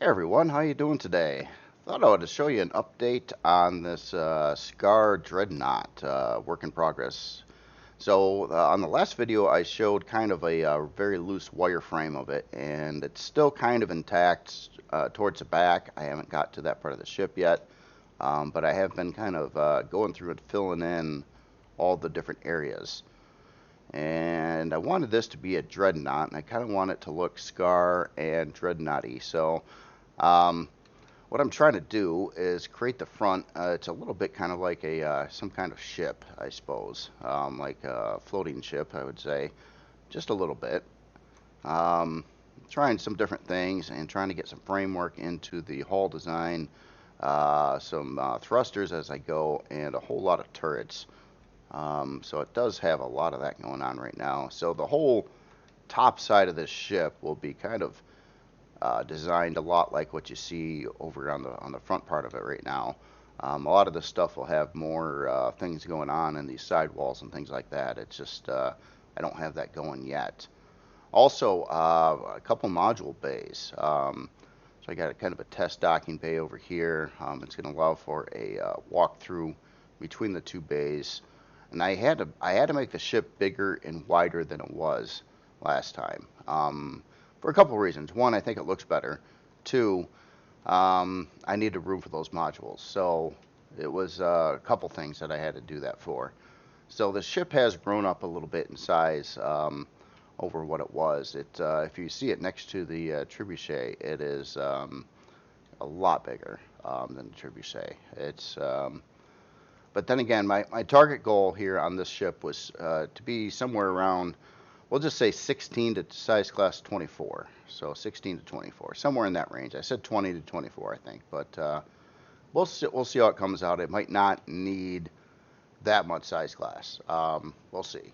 Hey everyone, how you doing today? Thought I would show you an update on this Skaar Dreadnought work in progress. On the last video I showed kind of a very loose wireframe of it, and it's still kind of intact towards the back. I haven't got to that part of the ship yet, but I have been kind of going through and filling in all the different areas. And I wanted this to be a Dreadnought, and I kind of want it to look Skaar and Dreadnoughty. Um, what I'm trying to do is create the front. It's a little bit kind of like a some kind of ship, I suppose, like a floating ship, I would say, just a little bit. Um, Trying some different things and trying to get some framework into the hull design, some thrusters as I go, and a whole lot of turrets. So it does have a lot of that going on right now. So the whole top side of this ship will be kind of designed a lot like what you see over on the front part of it right now. A lot of this stuff will have more things going on in these sidewalls and things like that. It's just I don't have that going yet. Also, a couple module bays. So I got a kind of a test docking bay over here. It's going to allow for a walkthrough between the two bays. And I had to make the ship bigger and wider than it was last time. For a couple of reasons. One, I think it looks better. Two, I needed room for those modules. So it was a couple things that I had to do that for. So the ship has grown up a little bit in size over what it was. If you see it next to the trebuchet, it is a lot bigger than the trebuchet. But then again, my target goal here on this ship was to be somewhere around, we'll just say 16 to size class 24. So 16 to 24, somewhere in that range. I said 20 to 24, I think, but we'll see how it comes out. It might not need that much size class. We'll see.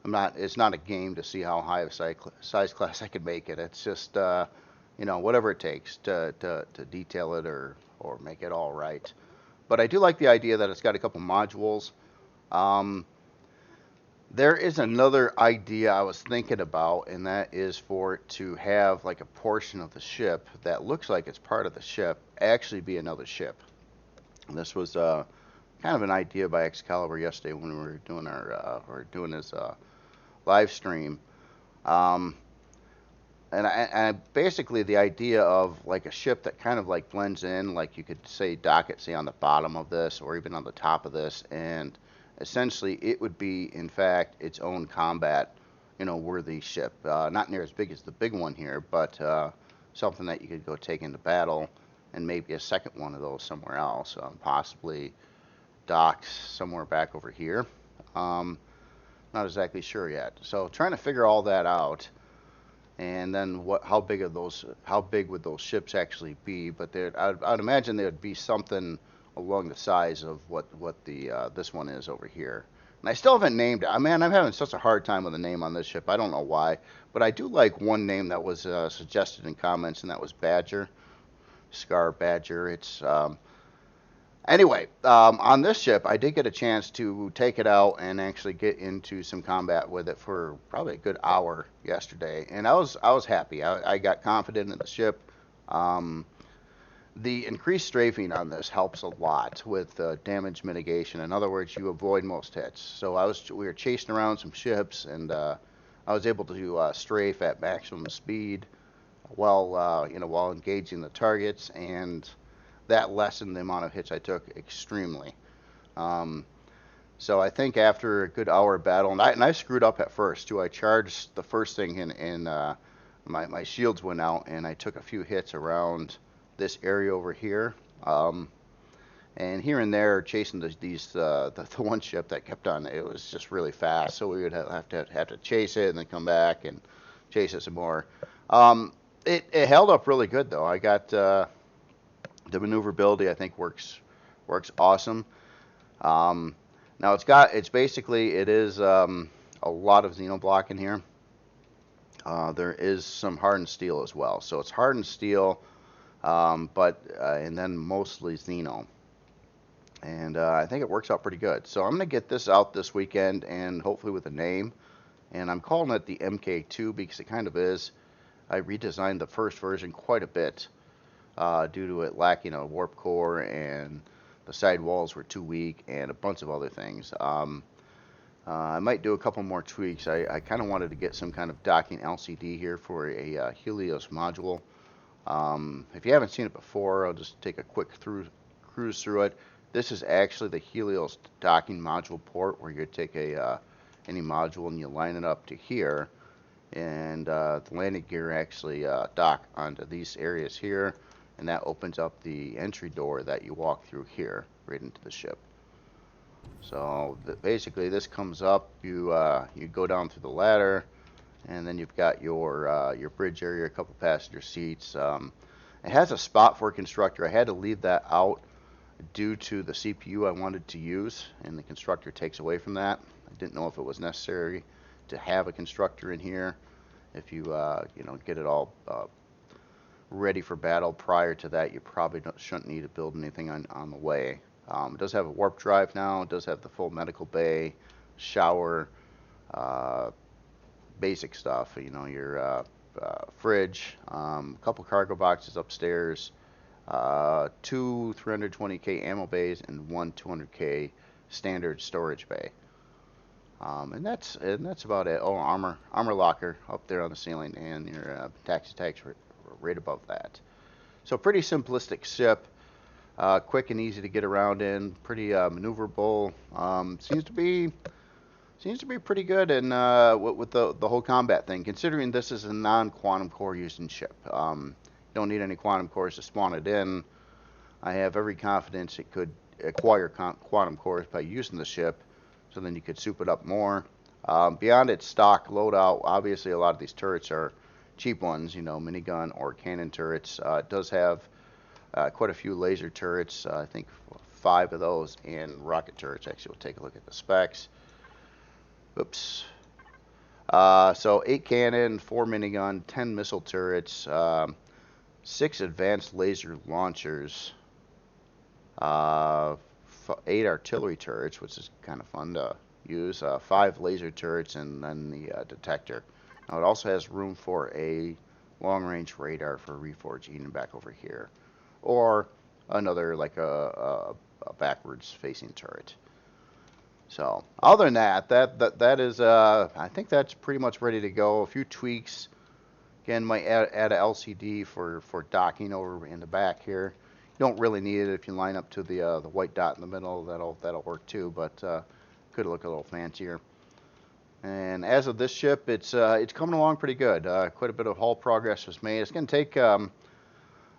It's not a game to see how high of size class I can make it. It's just whatever it takes to detail it or make it all right. But I do like the idea that it's got a couple modules. Um, there is another idea I was thinking about, and that is for it to have like a portion of the ship that looks like it's part of the ship actually be another ship. And this was kind of an idea by Excalibur yesterday when we were doing his live stream. Um, and basically the idea of like a ship that kind of like blends in, like you could say dock it, say on the bottom of this or even on the top of this, and essentially it would be in fact its own combat, worthy ship. Not near as big as the big one here, but something that you could go take into battle, and maybe a second one of those somewhere else, possibly docked somewhere back over here. Um, Not exactly sure yet. So trying to figure all that out, and then how big would those ships actually be? But I'd imagine there'd be something along the size of what the this one is over here. And I still haven't named it. Man, I'm having such a hard time with the name on this ship. I don't know why, but I do like one name that was suggested in comments, and that was Badger, Scar Badger. Anyway, on this ship, I did get a chance to take it out and actually get into some combat with it for probably a good hour yesterday, and I was happy. I got confident in the ship. Um, the increased strafing on this helps a lot with damage mitigation. In other words, you avoid most hits. So we were chasing around some ships, and I was able to strafe at maximum speed while engaging the targets, and that lessened the amount of hits I took extremely. Um, so I think after a good hour of battle, and I screwed up at first too. I charged the first thing, and my shields went out, and I took a few hits around this area over here. And here and there, chasing the one ship that kept on. It was just really fast, so we would have to chase it and then come back and chase it some more. Um, it held up really good though. I got the maneuverability, I think, works awesome. Um, Now it is a lot of Xenoblock in here. There is some hardened steel as well, so it's hardened steel, but and then mostly Xeno, and I think it works out pretty good. So I'm gonna get this out this weekend, and hopefully with a name, and I'm calling it the MK2 because it kind of is. I redesigned the first version quite a bit. due to it lacking a warp core, and the side walls were too weak, and a bunch of other things. I might do a couple more tweaks. I kind of wanted to get some kind of docking LCD here for a Helios module. If you haven't seen it before, I'll just take a quick cruise through it. This is actually the Helios docking module port, where you take any module and you line it up to here, and the landing gear actually dock onto these areas here, and that opens up the entry door that you walk through here right into the ship. So basically, this comes up. You go down through the ladder, and then you've got your bridge area, a couple passenger seats. It has a spot for a constructor. I had to leave that out due to the CPU I wanted to use, and the constructor takes away from that. I didn't know if it was necessary to have a constructor in here. If you get it all ready for battle prior to that, you probably shouldn't need to build anything on the way. It does have a warp drive now. It does have the full medical bay, shower, basic stuff. Your fridge, a couple cargo boxes upstairs, two 320K ammo bays, and one 200K standard storage bay. And that's about it. Oh, armor locker up there on the ceiling, and your taxi tags right above that. So pretty simplistic ship. Quick and easy to get around in, pretty maneuverable. Seems to be pretty good in with the whole combat thing, considering this is a non-quantum core using ship. Don't need any quantum cores to spawn it in. I have every confidence it could acquire quantum cores by using the ship, so then you could soup it up more. Beyond its stock loadout, obviously a lot of these turrets are cheap ones, minigun or cannon turrets. It does have quite a few laser turrets, I think 5 of those, and rocket turrets. Actually, we'll take a look at the specs. Oops. So 8 cannon, 4 minigun, 10 missile turrets, 6 advanced laser launchers, 8 artillery turrets, which is kind of fun to use, 5 laser turrets, and then the detector. Now it also has room for a long-range radar for reforging and back over here, or another like a backwards facing turret. So other than that is I think that's pretty much ready to go. A few tweaks. Again, might add a LCD for docking over in the back here. You don't really need it if you line up to the white dot in the middle. That'll work too, but could look a little fancier. And as of this ship, it's coming along pretty good. Quite a bit of hull progress was made. It's going to take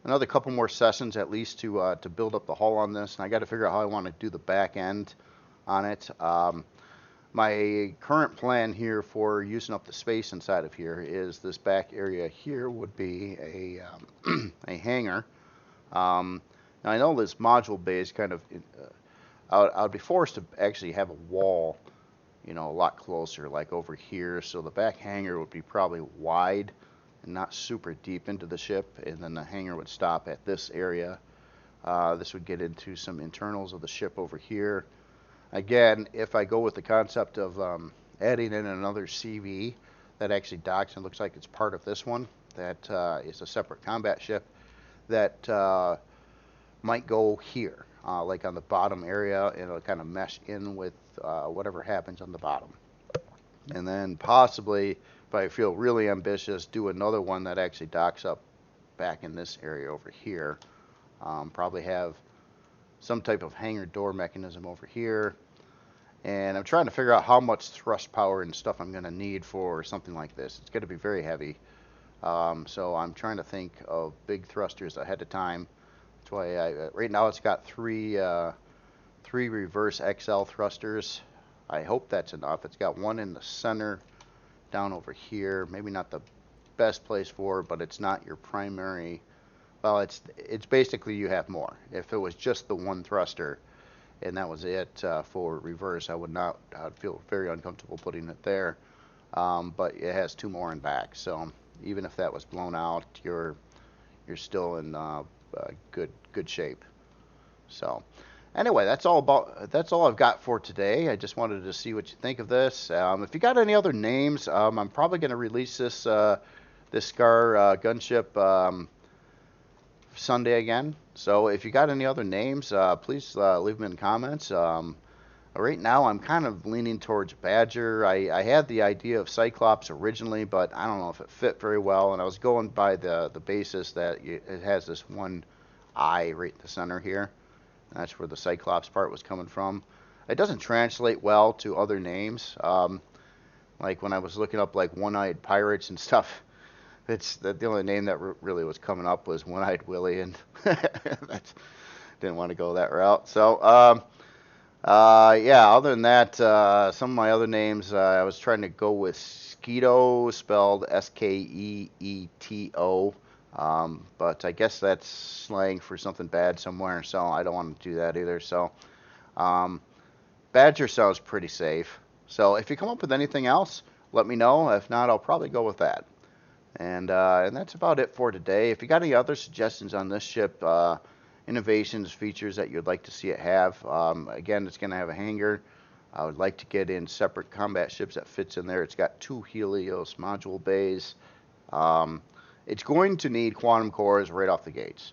another couple more sessions at least to build up the hull on this, and I got to figure out how I want to do the back end on it. My current plan here for using up the space inside of here is this back area here would be a a hangar. Now I know this module bay is kind of I'd be forced to actually have a wall, a lot closer, like over here, so the back hangar would be probably wide and not super deep into the ship, and then the hangar would stop at this area. This would get into some internals of the ship over here. Again, if I go with the concept of adding in another CV that actually docks and looks like it's part of this one, that is a separate combat ship, that might go here, like on the bottom area, and it'll kind of mesh in with whatever happens on the bottom. And then possibly, if I feel really ambitious, do another one that actually docks up back in this area over here. Probably have some type of hangar door mechanism over here. And I'm trying to figure out how much thrust power and stuff I'm going to need for something like this. It's going to be very heavy. So I'm trying to think of big thrusters ahead of time. That's why right now it's got three reverse XL thrusters. I hope that's enough. It's got one in the center down over here. Maybe not the best place for it, but it's not your primary. Well, it's basically you have more. If it was just the one thruster and that was it for reverse, I'd feel very uncomfortable putting it there. But it has 2 more in back, so even if that was blown out, you're still in good shape. So anyway, that's all I've got for today. I just wanted to see what you think of this. If you got any other names, I'm probably going to release this Skaar gunship Sunday again. So if you got any other names, please leave them in the comments. Right now, I'm kind of leaning towards Badger. I had the idea of Cyclops originally, but I don't know if it fit very well, and I was going by the basis that it has this one eye right in the center here. And that's where the Cyclops part was coming from. It doesn't translate well to other names. Like when I was looking up like one-eyed pirates and stuff, it's the only name that really was coming up was One-Eyed Willie, and that's, didn't want to go that route. So yeah, other than that, some of my other names, I was trying to go with Skeeto, spelled Skeeto, but I guess that's slang for something bad somewhere, so I don't want to do that either. So Badger sounds pretty safe. So if you come up with anything else, let me know. If not, I'll probably go with that. And that's about it for today. If you got any other suggestions on this ship, innovations, features that you'd like to see it have, again, it's going to have a hangar. I would like to get in separate combat ships that fits in there. It's got 2 Helios module bays. It's going to need quantum cores right off the gates.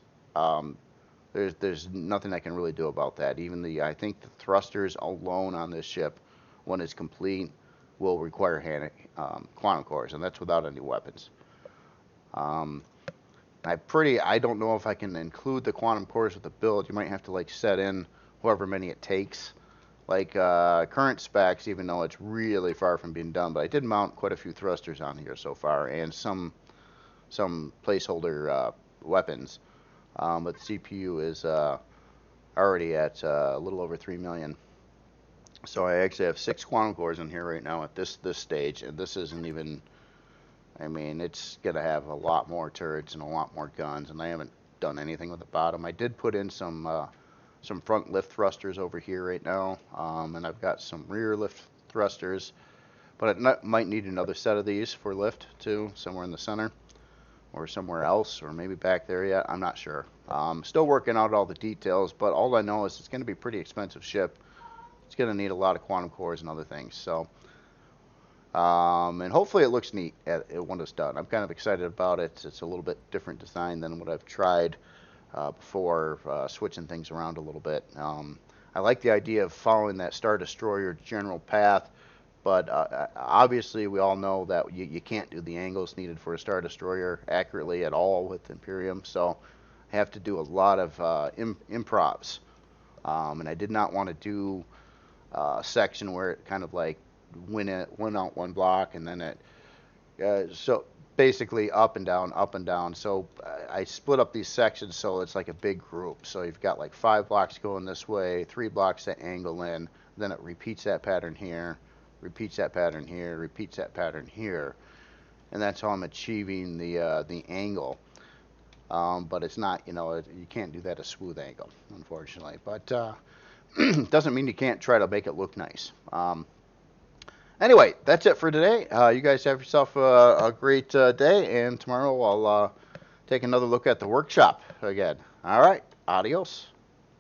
There's nothing I can really do about that. Even I think the thrusters alone on this ship, when it's complete, will require quantum cores, and that's without any weapons. I don't know if I can include the quantum cores with the build. You might have to like set in however many it takes. Like current specs, even though it's really far from being done, but I did mount quite a few thrusters on here so far, and some placeholder weapons. But the CPU is already at a little over 3 million. So I actually have 6 quantum cores in here right now at this stage, and this isn't even. I mean, it's going to have a lot more turrets and a lot more guns, and I haven't done anything with the bottom. I did put in some front lift thrusters over here right now, and I've got some rear lift thrusters, but it might need another set of these for lift too, somewhere in the center or somewhere else, or maybe back there yet. I'm not sure. Still working out all the details, but all I know is it's going to be a pretty expensive ship. It's going to need a lot of quantum cores and other things. So. And hopefully it looks neat when it's done. I'm kind of excited about it. It's a little bit different design than what I've tried before, switching things around a little bit. I like the idea of following that Star Destroyer general path, but obviously we all know that you can't do the angles needed for a Star Destroyer accurately at all with Empyrion, so I have to do a lot of improvs. And I did not want to do a section where it kind of like went out one block and then it so basically up and down. So I split up these sections so it's like a big group. So you've got like 5 blocks going this way, 3 blocks that angle in, then it repeats that pattern here, repeats that pattern here, repeats that pattern here, and that's how I'm achieving the angle. But it's not, you can't do that a smooth angle, unfortunately. But doesn't mean you can't try to make it look nice. Anyway, that's it for today. You guys have yourself a great day, and tomorrow I'll take another look at the workshop again. All right, adios.